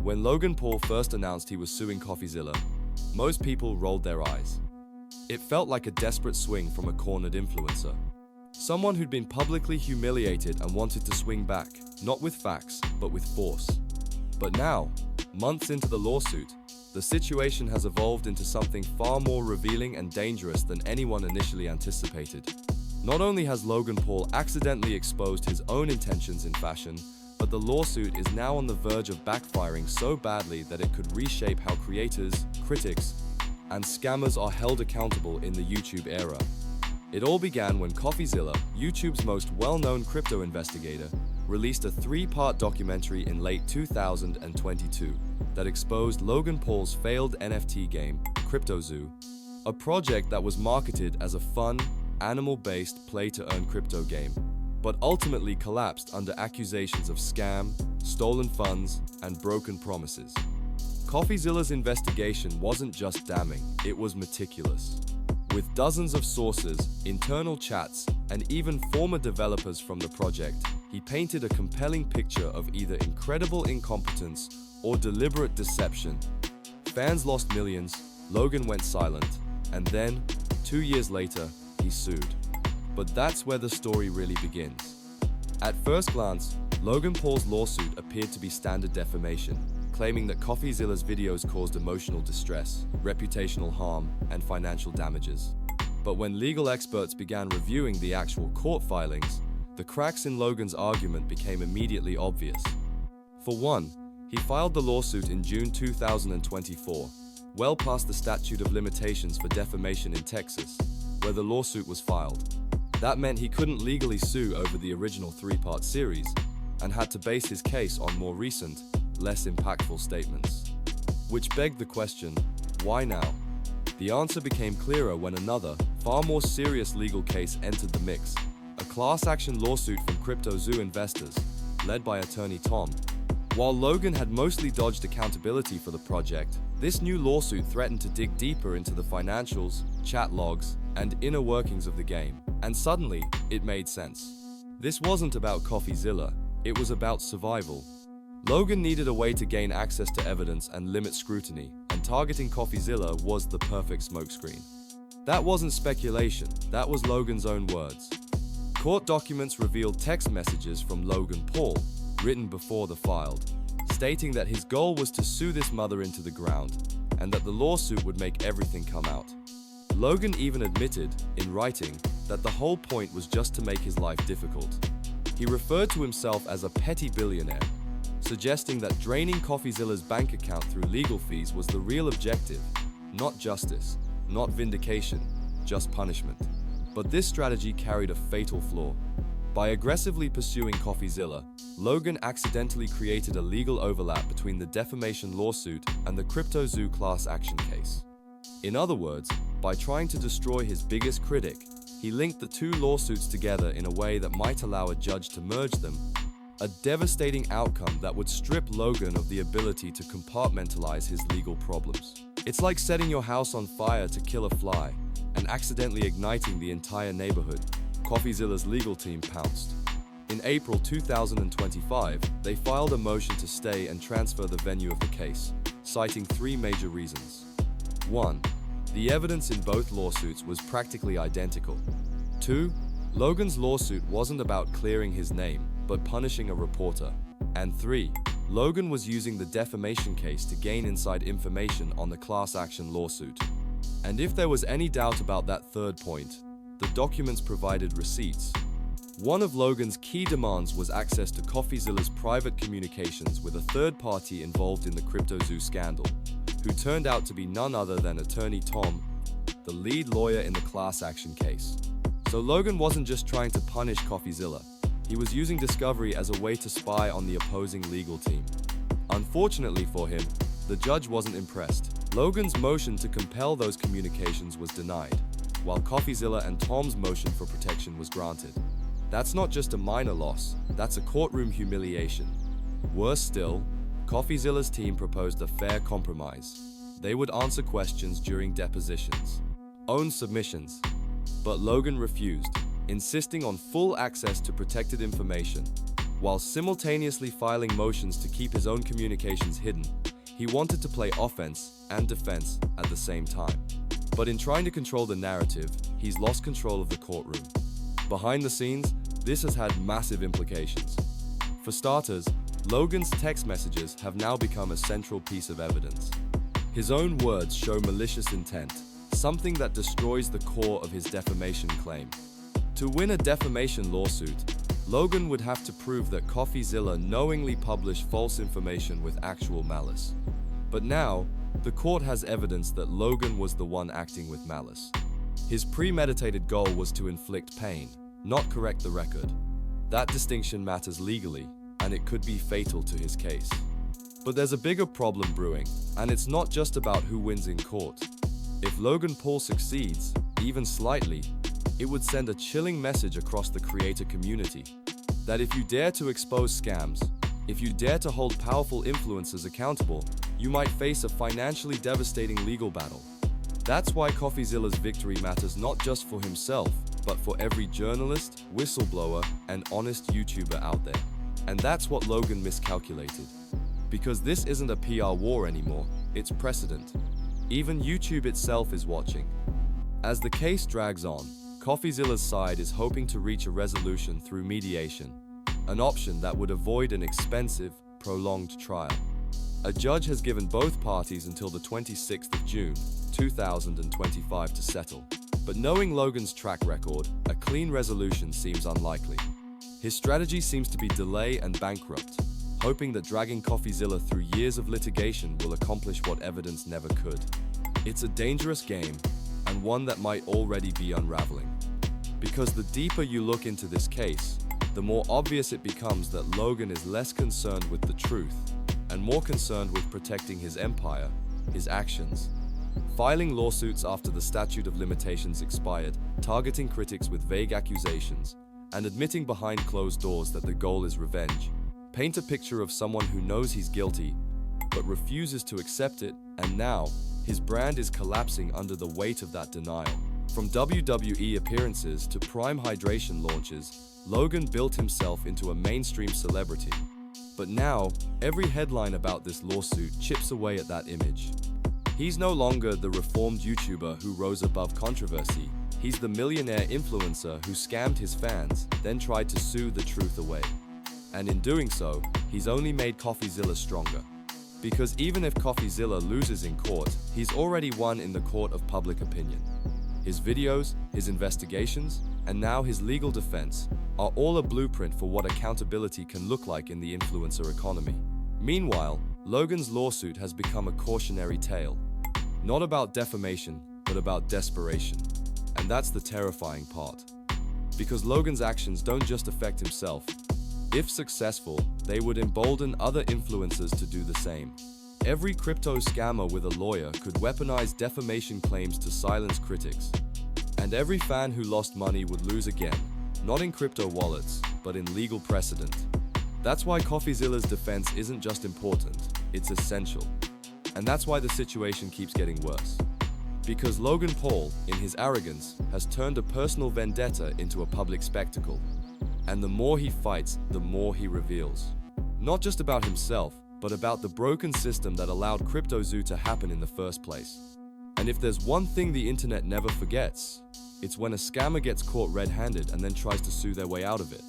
When Logan Paul first announced he was suing CoffeeZilla, most people rolled their eyes. It felt like a desperate swing from a cornered influencer. Someone who'd been publicly humiliated and wanted to swing back, not with facts, but with force. But now, months into the lawsuit, the situation has evolved into something far more revealing and dangerous than anyone initially anticipated. Not only has Logan Paul accidentally exposed his own intentions in fashion, but the lawsuit is now on the verge of backfiring so badly that it could reshape how creators, critics, and scammers are held accountable in the YouTube era. It all began when CoffeeZilla, YouTube's most well-known crypto investigator, released a 3-part documentary in late 2022 that exposed Logan Paul's failed NFT game, CryptoZoo, a project that was marketed as a fun, animal-based play-to-earn crypto game, but ultimately collapsed under accusations of scam, stolen funds, and broken promises. CoffeeZilla's investigation wasn't just damning, it was meticulous. With dozens of sources, internal chats, and even former developers from the project, he painted a compelling picture of either incredible incompetence or deliberate deception. Fans lost millions, Logan went silent, and then, 2 years later, he sued. But that's where the story really begins. At first glance, Logan Paul's lawsuit appeared to be standard defamation, claiming that CoffeeZilla's videos caused emotional distress, reputational harm, and financial damages. But when legal experts began reviewing the actual court filings, the cracks in Logan's argument became immediately obvious. For one, he filed the lawsuit in June 2024, well past the statute of limitations for defamation in Texas, where the lawsuit was filed. That meant he couldn't legally sue over the original 3-part series and had to base his case on more recent, less impactful statements. Which begged the question, why now? The answer became clearer when another, far more serious legal case entered the mix, a class action lawsuit from CryptoZoo investors, led by attorney Tom. While Logan had mostly dodged accountability for the project, this new lawsuit threatened to dig deeper into the financials, chat logs, and inner workings of the game. And suddenly, it made sense. This wasn't about CoffeeZilla, it was about survival. Logan needed a way to gain access to evidence and limit scrutiny, and targeting CoffeeZilla was the perfect smokescreen. That wasn't speculation, that was Logan's own words. Court documents revealed text messages from Logan Paul, written before the filed, stating that his goal was to sue this mother into the ground, and that the lawsuit would make everything come out. Logan even admitted, in writing, that the whole point was just to make his life difficult. He referred to himself as a petty billionaire, suggesting that draining CoffeeZilla's bank account through legal fees was the real objective, not justice, not vindication, just punishment. But this strategy carried a fatal flaw. By aggressively pursuing CoffeeZilla, Logan accidentally created a legal overlap between the defamation lawsuit and the CryptoZoo class action case. In other words, by trying to destroy his biggest critic, he linked the two lawsuits together in a way that might allow a judge to merge them, a devastating outcome that would strip Logan of the ability to compartmentalize his legal problems. It's like setting your house on fire to kill a fly and accidentally igniting the entire neighborhood. CoffeeZilla's legal team pounced. In April 2025, they filed a motion to stay and transfer the venue of the case, citing 3 major reasons. 1. The evidence in both lawsuits was practically identical. 2. Logan's lawsuit wasn't about clearing his name, but punishing a reporter. And 3. Logan was using the defamation case to gain inside information on the class action lawsuit. And if there was any doubt about that third point, the documents provided receipts. One of Logan's key demands was access to CoffeeZilla's private communications with a third party involved in the CryptoZoo scandal, who turned out to be none other than attorney Tom, the lead lawyer in the class action case. So Logan wasn't just trying to punish CoffeeZilla, he was using discovery as a way to spy on the opposing legal team. Unfortunately for him, the judge wasn't impressed. Logan's motion to compel those communications was denied, while CoffeeZilla and Tom's motion for protection was granted. That's not just a minor loss, that's a courtroom humiliation. Worse still, CoffeeZilla's team proposed a fair compromise. They would answer questions during depositions, own submissions. But Logan refused, insisting on full access to protected information. While simultaneously filing motions to keep his own communications hidden, he wanted to play offense and defense at the same time. But in trying to control the narrative, he's lost control of the courtroom. Behind the scenes, this has had massive implications. For starters, Logan's text messages have now become a central piece of evidence. His own words show malicious intent, something that destroys the core of his defamation claim. To win a defamation lawsuit, Logan would have to prove that CoffeeZilla knowingly published false information with actual malice. But now, the court has evidence that Logan was the one acting with malice. His premeditated goal was to inflict pain, not correct the record. That distinction matters legally, and it could be fatal to his case. But there's a bigger problem brewing, and it's not just about who wins in court. If Logan Paul succeeds, even slightly, it would send a chilling message across the creator community. That if you dare to expose scams, if you dare to hold powerful influencers accountable, you might face a financially devastating legal battle. That's why CoffeeZilla's victory matters not just for himself, but for every journalist, whistleblower, and honest YouTuber out there. And that's what Logan miscalculated. Because this isn't a PR war anymore, it's precedent. Even YouTube itself is watching. As the case drags on, CoffeeZilla's side is hoping to reach a resolution through mediation, an option that would avoid an expensive, prolonged trial. A judge has given both parties until the 26th of June, 2025 to settle. But knowing Logan's track record, a clean resolution seems unlikely. His strategy seems to be delay and bankrupt, hoping that dragging CoffeeZilla through years of litigation will accomplish what evidence never could. It's a dangerous game, and one that might already be unraveling. Because the deeper you look into this case, the more obvious it becomes that Logan is less concerned with the truth, and more concerned with protecting his empire, his actions. Filing lawsuits after the statute of limitations expired, targeting critics with vague accusations, and admitting behind closed doors that the goal is revenge, paint a picture of someone who knows he's guilty, but refuses to accept it, and now, his brand is collapsing under the weight of that denial. From WWE appearances to Prime Hydration launches, Logan built himself into a mainstream celebrity. But now, every headline about this lawsuit chips away at that image. He's no longer the reformed YouTuber who rose above controversy. He's the millionaire influencer who scammed his fans, then tried to sue the truth away. And in doing so, he's only made CoffeeZilla stronger. Because even if CoffeeZilla loses in court, he's already won in the court of public opinion. His videos, his investigations, and now his legal defense are all a blueprint for what accountability can look like in the influencer economy. Meanwhile, Logan's lawsuit has become a cautionary tale. Not about defamation, but about desperation. And that's the terrifying part. Because Logan's actions don't just affect himself. If successful, they would embolden other influencers to do the same. Every crypto scammer with a lawyer could weaponize defamation claims to silence critics. And every fan who lost money would lose again, not in crypto wallets, but in legal precedent. That's why CoffeeZilla's defense isn't just important, it's essential. And that's why the situation keeps getting worse. Because Logan Paul, in his arrogance, has turned a personal vendetta into a public spectacle. And the more he fights, the more he reveals. Not just about himself, but about the broken system that allowed CryptoZoo to happen in the first place. And if there's one thing the internet never forgets, it's when a scammer gets caught red-handed and then tries to sue their way out of it.